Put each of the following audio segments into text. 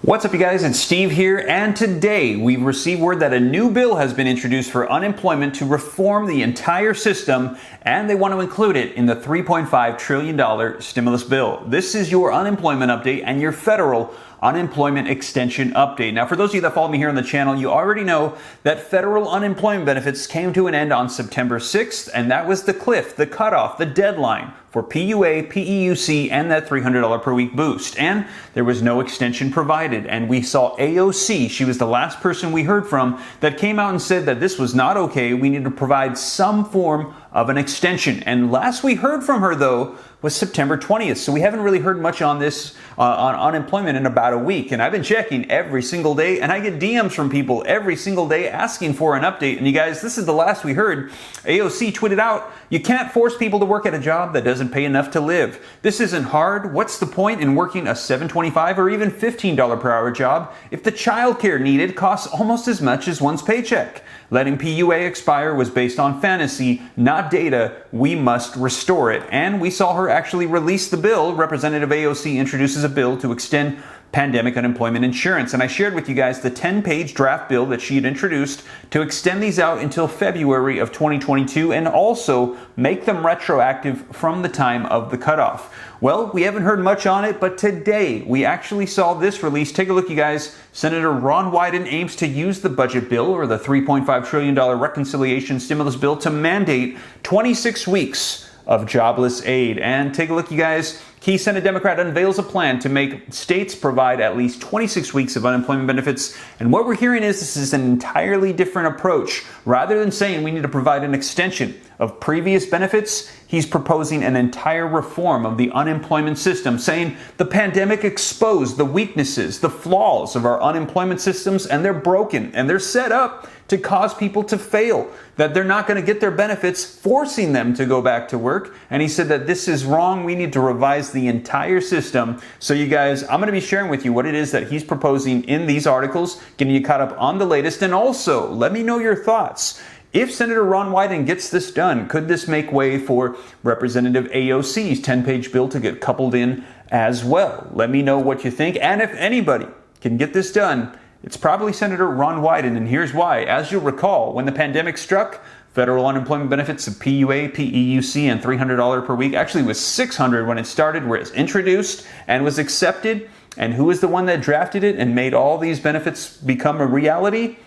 What's up, you guys? It's Steve here, and today we've received word that a new bill has been introduced for unemployment to reform the entire system, and they want to include it in the $3.5 trillion stimulus bill. This is your unemployment update and your federal unemployment extension update. Now, for those of you that follow me here on the channel, you already know that federal unemployment benefits came to an end on September 6th, and that was the cliff, the cutoff, the deadline for PUA, PEUC, and that $300 per week boost. And there was no extension provided. And we saw AOC, she was the last person we heard from, that came out and said that this was not okay. We need to provide some form of an extension. And last we heard from her, though, was September 20th. So we haven't really heard much on this, on unemployment in about a week. And I've been checking every single day, and I get DMs from people every single day asking for an update. And you guys, this is the last we heard. AOC tweeted out, "You can't force people to work at a job that doesn't pay enough to live. This isn't hard. What's the point in working a $7.25 or even $15 per hour job if the childcare needed costs almost as much as one's paycheck? Letting PUA expire was based on fantasy, not data. We must restore it." And we saw her actually release the bill. Representative AOC introduces a bill to extend pandemic unemployment insurance. And I shared with you guys the 10-page draft bill that she had introduced to extend these out until February of 2022 and also make them retroactive from the time of the cutoff. Well, we haven't heard much on it, but today we actually saw this release. Take a look, you guys. Senator Ron Wyden aims to use the budget bill, or the $3.5 trillion reconciliation stimulus bill, to mandate 26 weeks of jobless aid. And take a look, you guys. Key Senate Democrat unveils a plan to make states provide at least 26 weeks of unemployment benefits. And what we're hearing is this is an entirely different approach. Rather than saying we need to provide an extension of previous benefits, he's proposing an entire reform of the unemployment system, saying the pandemic exposed the weaknesses, the flaws of our unemployment systems, and they're broken, and they're set up to cause people to fail, that they're not going to get their benefits, forcing them to go back to work. And he said that this is wrong. We need to revise the entire system. So you guys, I'm going to be sharing with you what it is that he's proposing in these articles, getting you caught up on the latest, and also let me know your thoughts. If Senator Ron Wyden gets this done, could this make way for Representative AOC's 10-page bill to get coupled in as well? Let me know what you think. And if anybody can get this done, it's probably Senator Ron Wyden, and here's why. As you'll recall, when the pandemic struck, federal unemployment benefits of PUA, PEUC, and $300 per week actually was $600 when it started, where it's introduced and was accepted. And who was the one that drafted it and made all these benefits become a reality?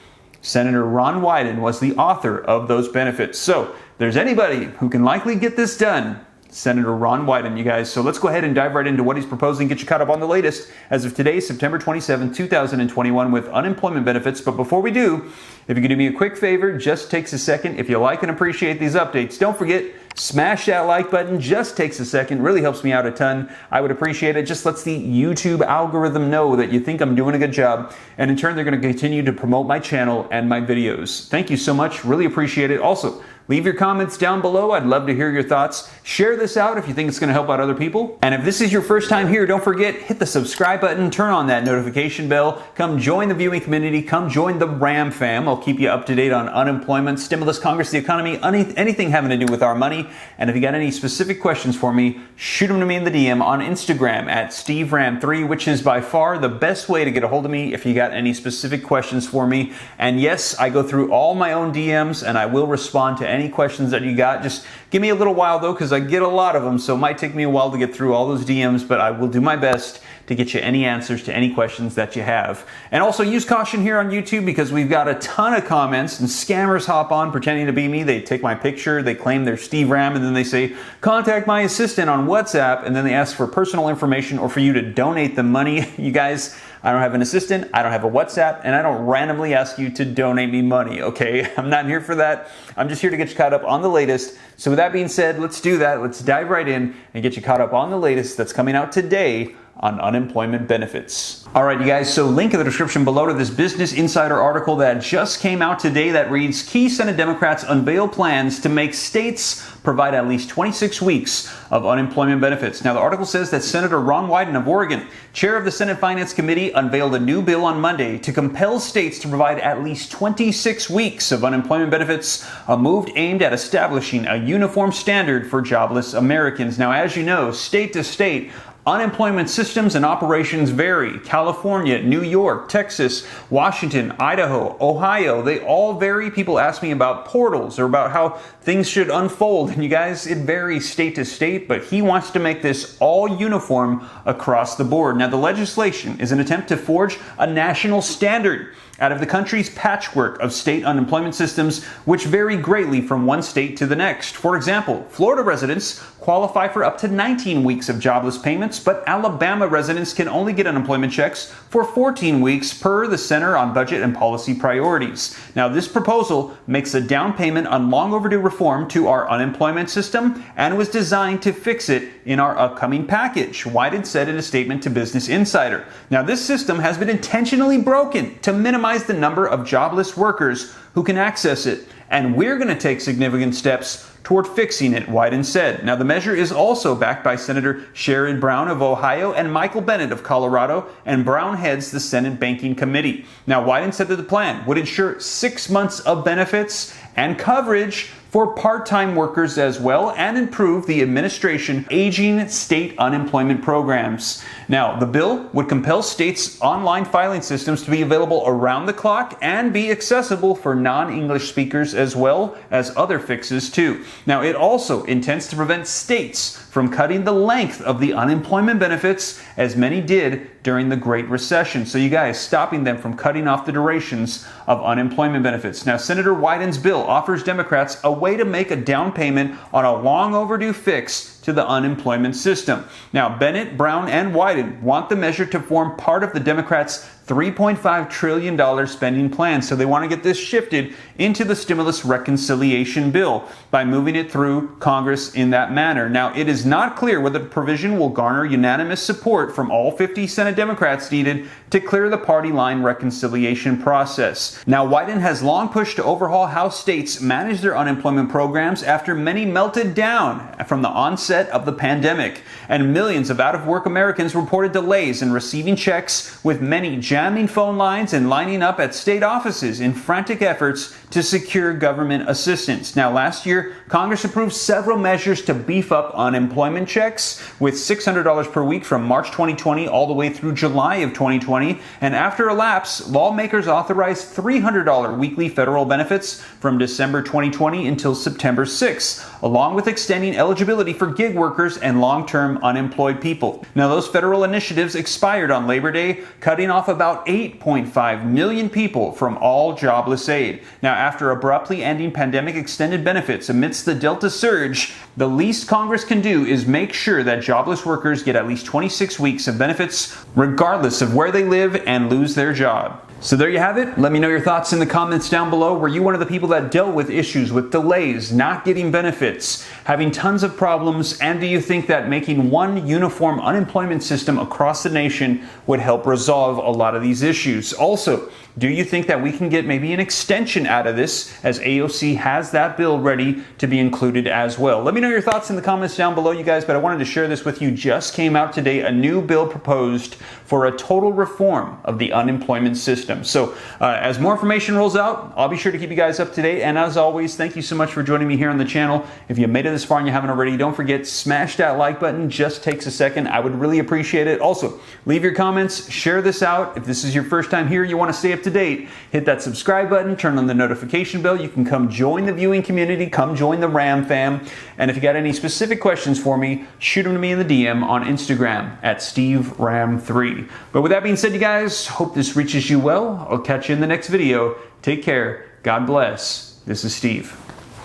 Senator Ron Wyden was the author of those benefits. So if there's anybody who can likely get this done, Senator Ron Wyden, you guys. So let's go ahead and dive right into what he's proposing, get you caught up on the latest as of today, September 27, 2021, with unemployment benefits. But before we do, if you could do me a quick favor, just takes a second. If you like and appreciate these updates, don't forget, smash that like button. Just takes a second. Really helps me out a ton. I would appreciate it. Just lets the YouTube algorithm know that you think I'm doing a good job. And in turn, they're going to continue to promote my channel and my videos. Thank you so much. Really appreciate it. Also, leave your comments down below. I'd love to hear your thoughts. Share this out if you think it's going to help out other people. And if this is your first time here, don't forget, hit the subscribe button, turn on that notification bell, come join the viewing community, come join the RAM fam. I'll keep you up to date on unemployment, stimulus, Congress, the economy, anything having to do with our money. And if you got any specific questions for me, shoot them to me in the DM on Instagram at SteveRam3, which is by far the best way to get a hold of me if you got any specific questions for me. And yes, I go through all my own DMs and I will respond to any questions that you got. Just give me a little while though, because I get a lot of them, so it might take me a while to get through all those DMs, but I will do my best to get you any answers to any questions that you have. And also use caution here on YouTube, because we've got a ton of comments and scammers hop on pretending to be me. They take my picture, they claim they're Steve Ram, and then they say, contact my assistant on WhatsApp, and then they ask for personal information or for you to donate them money. You guys, I don't have an assistant, I don't have a WhatsApp, and I don't randomly ask you to donate me money, okay? I'm not here for that. I'm just here to get you caught up on the latest. So with that being said, let's do that. Let's dive right in and get you caught up on the latest that's coming out today on unemployment benefits. All right, you guys, so link in the description below to this Business Insider article that just came out today that reads, Key Senate Democrats unveil plans to make states provide at least 26 weeks of unemployment benefits. Now, the article says that Senator Ron Wyden of Oregon, chair of the Senate Finance Committee, unveiled a new bill on Monday to compel states to provide at least 26 weeks of unemployment benefits, a move aimed at establishing a uniform standard for jobless Americans. Now, as you know, state to state, Unemployment systems and operations vary. California, New York, Texas, Washington, Idaho, Ohio, they all vary. People ask me about portals or about how things should unfold. And you guys, it varies state to state, but he wants to make this all uniform across the board. Now, the legislation is an attempt to forge a national standard out of the country's patchwork of state unemployment systems, which vary greatly from one state to the next. For example, Florida residents qualify for up to 19 weeks of jobless payments, but Alabama residents can only get unemployment checks for 14 weeks per the Center on Budget and Policy Priorities. Now, this proposal makes a down payment on long overdue reform to our unemployment system and was designed to fix it in our upcoming package, Wyden said in a statement to Business Insider. Now, this system has been intentionally broken to minimize the number of jobless workers who can access it, and we're going to take significant steps toward fixing it, Wyden said. Now, the measure is also backed by Senator Sherrod Brown of Ohio and Michael Bennet of Colorado, and Brown heads the Senate Banking Committee. Now, Wyden said that the plan would ensure 6 months of benefits and coverage for part-time workers as well, and improve the administration aging state unemployment programs. Now, the bill would compel states' online filing systems to be available around the clock and be accessible for non-English speakers as well as other fixes too. Now, it also intends to prevent states from cutting the length of the unemployment benefits as many did during the Great Recession. So you guys, stopping them from cutting off the durations of unemployment benefits. Now, Senator Wyden's bill offers Democrats a way to make a down payment on a long overdue fix to the unemployment system. Now, Bennett, Brown, and Wyden want the measure to form part of the Democrats' $3.5 trillion spending plan. So they want to get this shifted into the stimulus reconciliation bill by moving it through Congress in that manner. Now, it is not clear whether the provision will garner unanimous support from all 50 Senate Democrats needed to clear the party line reconciliation process. Now, Wyden has long pushed to overhaul how states manage their unemployment programs after many melted down from the onset of the pandemic, and millions of out-of-work Americans reported delays in receiving checks, with many jamming phone lines and lining up at state offices in frantic efforts to secure government assistance. Now, last year, Congress approved several measures to beef up unemployment checks, with $600 per week from March 2020 all the way through July of 2020. And after a lapse, lawmakers authorized $300 weekly federal benefits from December 2020 until September 6, along with extending eligibility for gig workers and long-term unemployed people. Now, those federal initiatives expired on Labor Day, cutting off about 8.5 million people from all jobless aid. Now, after abruptly ending pandemic extended benefits amidst the Delta surge, the least Congress can do is make sure that jobless workers get at least 26 weeks of benefits, regardless of where they live, and lose their job. So there you have it. Let me know your thoughts in the comments down below. Were you one of the people that dealt with issues with delays, not getting benefits, having tons of problems, and do you think that making one uniform unemployment system across the nation would help resolve a lot of these issues? Also, do you think that we can get maybe an extension out of this, as AOC has that bill ready to be included as well? Let me know your thoughts in the comments down below, you guys, but I wanted to share this with you. Just came out today, a new bill proposed for a total reform of the unemployment system. So as more information rolls out, I'll be sure to keep you guys up to date. And as always, thank you so much for joining me here on the channel. If you made it this far and you haven't already, don't forget, smash that like button. Just takes a second. I would really appreciate it. Also, leave your comments, share this out. If this is your first time here, you want to stay up to date, hit that subscribe button, turn on the notification bell. You can come join the viewing community, come join the Ram fam. And if you got any specific questions for me, shoot them to me in the DM on Instagram at SteveRam3. But with that being said, you guys, hope this reaches you well. I'll catch you in the next video. Take care. God bless. This is Steve.